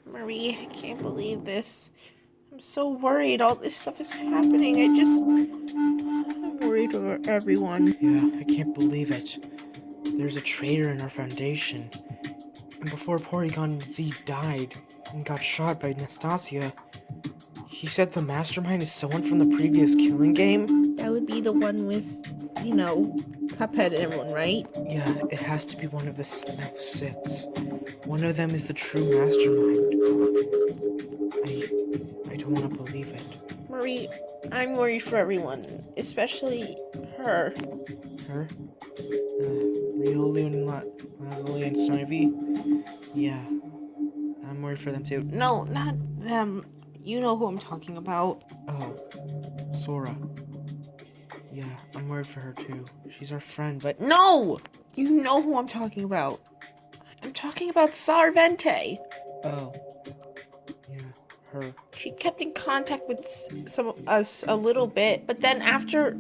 Marie, I can't believe this. I'm so worried all this stuff is happening. I'm worried for everyone. Yeah, I can't believe it. There's a traitor in our foundation. And before Porygon Z died and got shot by Nastasia, he said the mastermind is someone from the previous killing game? That would be the one with, Cuphead and everyone, right? Yeah, it has to be one of the six. One of them is the true mastermind. I don't want to believe it. Marie, I'm worried for everyone, especially her. Her? Riolu and Lazuli and Snivy? Yeah, I'm worried for them too. No, not them. You know who I'm talking about. Oh, Sora. Yeah, I'm worried for her too. She's our friend, but No! You know who I'm talking about. I'm talking about Sarvente. oh, yeah, her. She kept in contact with some of us a little bit, but then after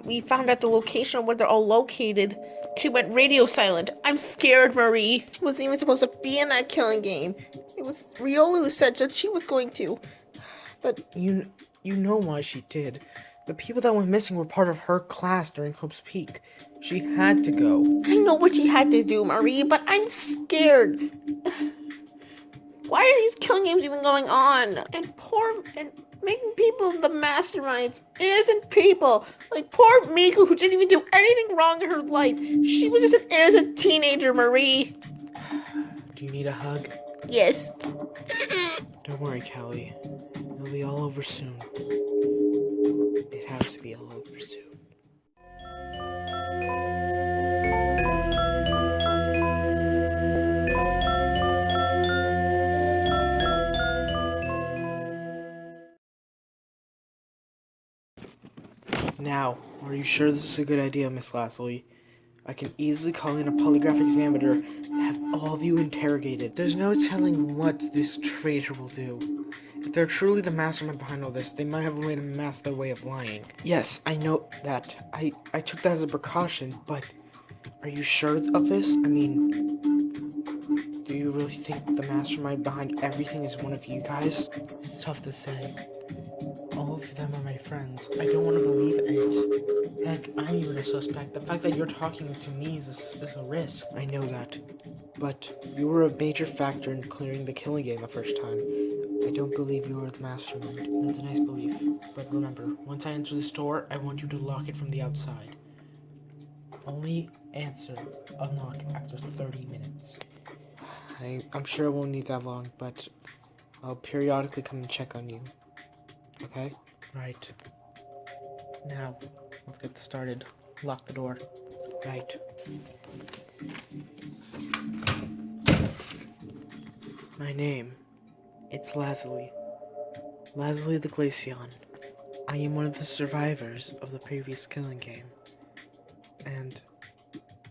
we found out the location where they're all located, she went radio silent. I'm scared, Marie. She wasn't even supposed to be in that killing game. It was Riolu who said that she was going to. But You know why she did. The people that went missing were part of her class during Hope's Peak. She had to go. I know what she had to do, Marie, but I'm scared. Why are these killing games even going on? And making people the masterminds, innocent people. Like poor Miku, who didn't even do anything wrong in her life. She was just an innocent teenager, Marie. Do you need a hug? Yes. Don't worry, Callie. It'll be all over soon. It has to be all over soon. Now, are you sure this is a good idea, Miss Lashley? I can easily call in a polygraph examiner and have all of you interrogated. There's no telling what this traitor will do. If they're truly the mastermind behind all this, they might have a way to mask their way of lying. Yes, I know that. I took that as a precaution, but are you sure of this? I mean, do you really think the mastermind behind everything is one of you guys? It's tough to say. All of them are my friends. I don't want to believe it. Heck, I'm even a suspect. The fact that you're talking to me is a risk. I know that. But you were a major factor in clearing the killing game the first time. I don't believe you are the mastermind. That's a nice belief. But remember, once I enter the store, I want you to lock it from the outside. Only unlock after 30 minutes. I'm sure it won't need that long, but I'll periodically come and check on you. Okay? Right. Now, let's get started. Lock the door. Right. My name. It's Lazuli. Lazuli the Glaceon. I am one of the survivors of the previous killing game. And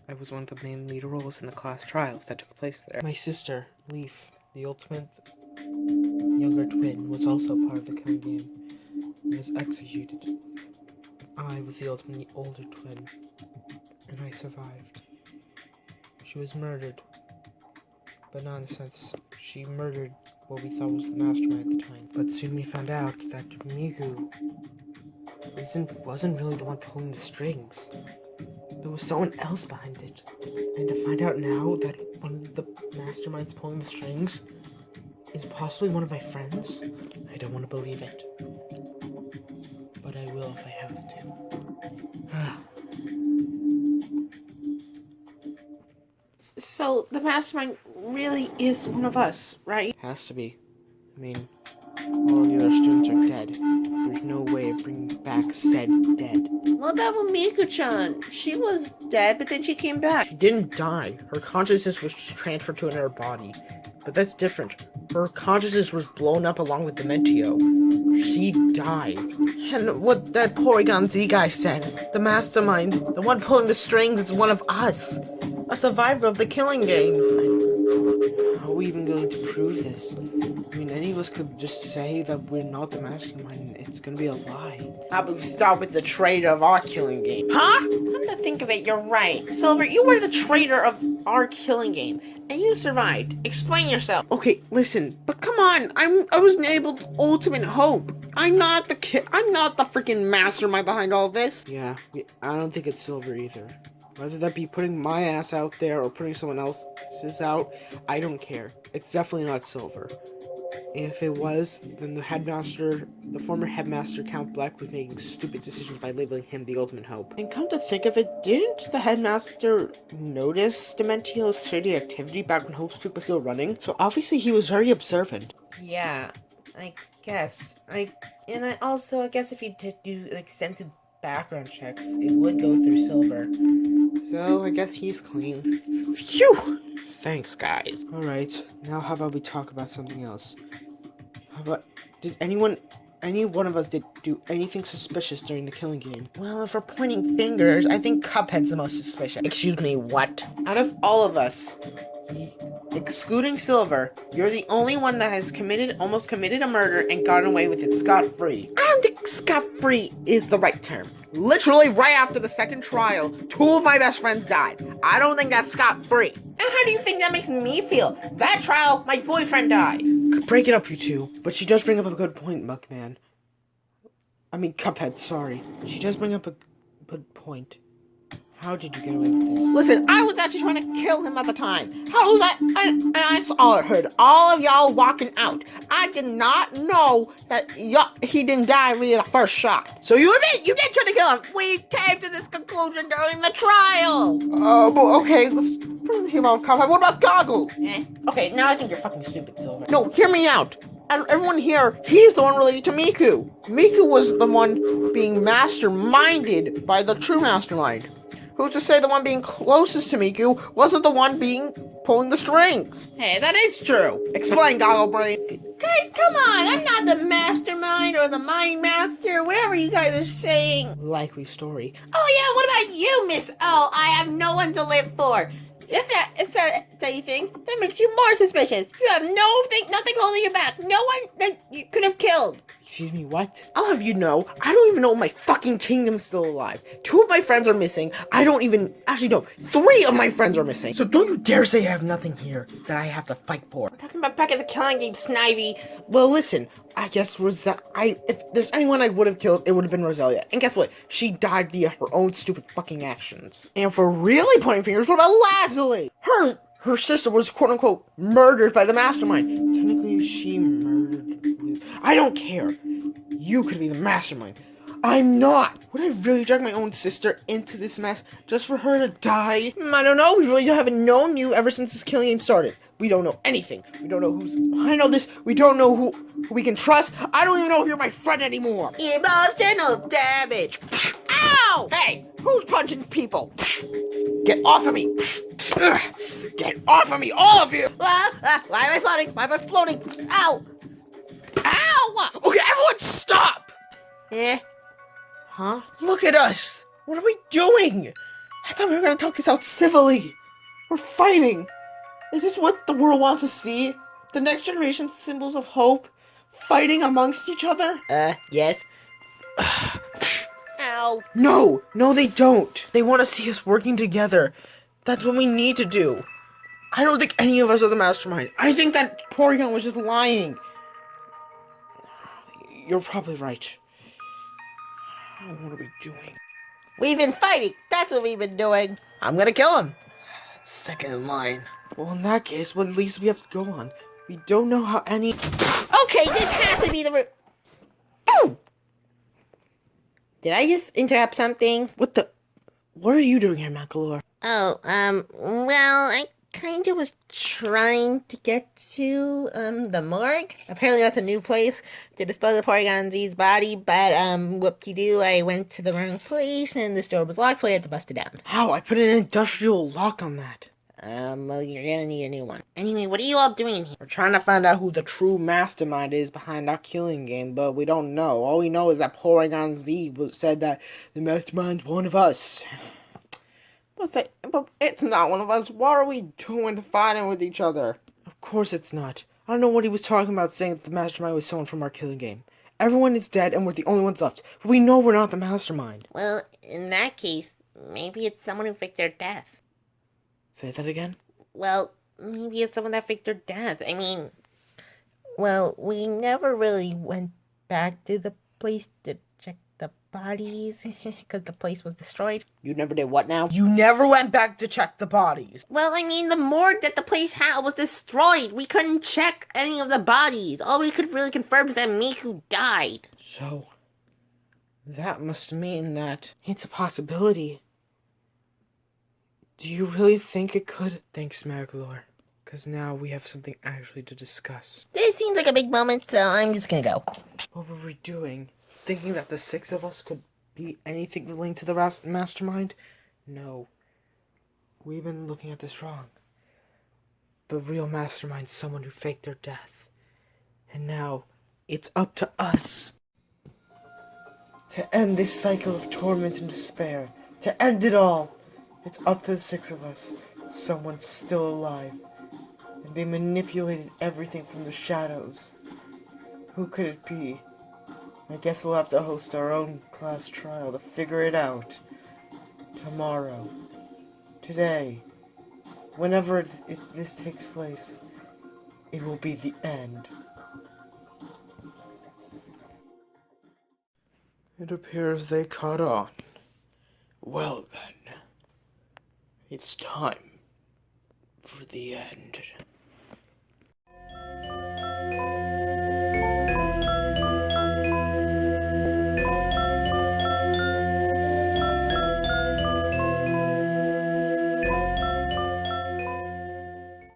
I was one of the main lead roles in the class trials that took place there. My sister, Leaf, the ultimate younger twin, was also part of the killing game and was executed. I was the ultimate older twin, and I survived. She was murdered, but not in a sense. She murdered what we thought was the mastermind at the time. But soon we found out that Miku wasn't really the one pulling the strings. There was someone else behind it. And to find out now that one of the masterminds pulling the strings is possibly one of my friends, I don't want to believe it. But I will if I have to. So the mastermind really is one of us, right? Has to be. I mean, all the other students are dead. There's no way of bringing back said dead. What about Miku-chan? She was dead, but then she came back. She didn't die. Her consciousness was transferred to another body. But that's different. Her consciousness was blown up along with Dementio. She died. And what that Porygon Z guy said, the mastermind, the one pulling the strings, is one of us. A survivor of the killing game. we even going to prove this? I mean, any of us could just say that we're not the mastermind and it's gonna be a lie. How about we start with the traitor of our killing game? Huh? Come to think of it, you're right. Silver, you were the traitor of our killing game, and you survived. Explain yourself. Okay, listen, but come on, I was enabled ultimate hope. I'm not the freaking mastermind behind all this. Yeah, I don't think it's Silver either. Whether that be putting my ass out there or putting someone else's out, I don't care. It's definitely not Silver. If it was, then the former headmaster, Count Black, was making stupid decisions by labeling him the ultimate hope. And come to think of it, didn't the headmaster notice Dementio's shady activity back when Hope's Peak was still running? So obviously he was very observant. Yeah, I guess. I guess if you did do extensive background checks, it would go through Silver. So I guess he's clean. Phew! Thanks, guys. Alright, now how about we talk about something else? How about, did any one of us do anything suspicious during the killing game? Well, if we're pointing fingers, I think Cuphead's the most suspicious. Excuse me, what? Out of all of us, excluding Silver, you're the only one that has almost committed a murder and gotten away with it scot-free. I don't think scot-free is the right term. Literally right after the second trial, 2 of my best friends died. I don't think that's scot-free. And how do you think that makes me feel? That trial, my boyfriend died. Break it up, you two. But she does bring up a good point, Muckman. I mean, Cuphead, sorry. She does bring up a good point. How did you get away with this? Listen, I was actually trying to kill him at the time. How was I? And I saw, heard all of y'all walking out. I did not know that he didn't die really the first shot. So you admit you did try to kill him. We came to this conclusion during the trial. But okay, let's hear about Cuphead. What about Goggle? Okay, now I think you're fucking stupid, Silver. No, hear me out. And everyone here, he's the one related to Miku. Miku was the one being masterminded by the true mastermind. Who's to say the one being closest to Miku wasn't the one pulling the strings? Hey, that is true. Explain, Goggle Brain. Guys, come on. I'm not the mastermind or the mind master, whatever you guys are saying. Likely story. Oh yeah, what about you, Miss O? I have no one to live for. If that's anything, that makes you more suspicious. You have nothing holding you back. No one that you could have killed. Excuse me, what? I'll have you know, I don't even know if my fucking kingdom's still alive. 2 of my friends are missing. Actually no, 3 of my friends are missing. So don't you dare say I have nothing here that I have to fight for. We're talking about back at the killing game, Snivy. Well, listen, I guess if there's anyone I would have killed, it would have been Roselia. And guess what? She died via her own stupid fucking actions. And for really pointing fingers, what about Lazuli? Her sister was quote-unquote murdered by the mastermind. Technically, she murdered... I don't care. You could be the mastermind. I'm not. Would I really drag my own sister into this mess just for her to die? I don't know. We really haven't known you ever since this killing game started. We don't know anything. We don't know who's behind all this. We don't know who we can trust. I don't even know if you're my friend anymore. Emotional damage. Ow! Hey, who's punching people? Get off of me. Get off of me, all of you. Why am I floating? Why am I floating? Ow! Ow! Okay, everyone stop! Huh? Look at us! What are we doing? I thought we were gonna talk this out civilly. We're fighting. Is this what the world wants to see? The next generation symbols of hope fighting amongst each other? Yes. Ow. No, they don't. They want to see us working together. That's what we need to do. I don't think any of us are the mastermind. I think that Porygon was just lying. You're probably right. What are we doing? We've been fighting. That's what we've been doing. I'm gonna kill him. Second in line. Well, in that case, what at least we have to go on. We don't know how any... Okay, this has to be the route. Oh! Did I just interrupt something? What are you doing here, Macalor? Oh, well, I kind of was trying to get to, the morgue. Apparently that's a new place to dispose of Porygon Z's body, but, whoop-de-doo, I went to the wrong place, and this door was locked, so I had to bust it down. How? I put an industrial lock on that. Well, you're gonna need a new one. Anyway, what are you all doing here? We're trying to find out who the true mastermind is behind our killing game, but we don't know. All we know is that Porygon Z said that the mastermind's one of us. But it's not one of us. What are we doing fighting with each other? Of course it's not. I don't know what he was talking about saying that the mastermind was someone from our killing game. Everyone is dead and we're the only ones left. But we know we're not the mastermind. Well, in that case, maybe it's someone who faked their death. Say that again? Well, maybe it's someone that faked their death. I mean, well, we never really went back to the place to check the bodies because the place was destroyed. You never did what now? You never went back to check the bodies. Well, I mean, the morgue that the place had was destroyed. We couldn't check any of the bodies. All we could really confirm is that Miku died. So, that must mean that it's a possibility. Do you really think it could? Thanks, Maglor. Because now we have something actually to discuss. This seems like a big moment, so I'm just gonna go. What were we doing? Thinking that the 6 of us could be anything relating to the mastermind? No. We've been looking at this wrong. The real mastermind's someone who faked their death. And now, it's up to us to end this cycle of torment and despair. To end it all. It's up to the 6 of us. Someone's still alive. And they manipulated everything from the shadows. Who could it be? I guess we'll have to host our own class trial to figure it out. Tomorrow. Today. Whenever this takes place. It will be the end. It appears they caught on. Well then. It's time for the end.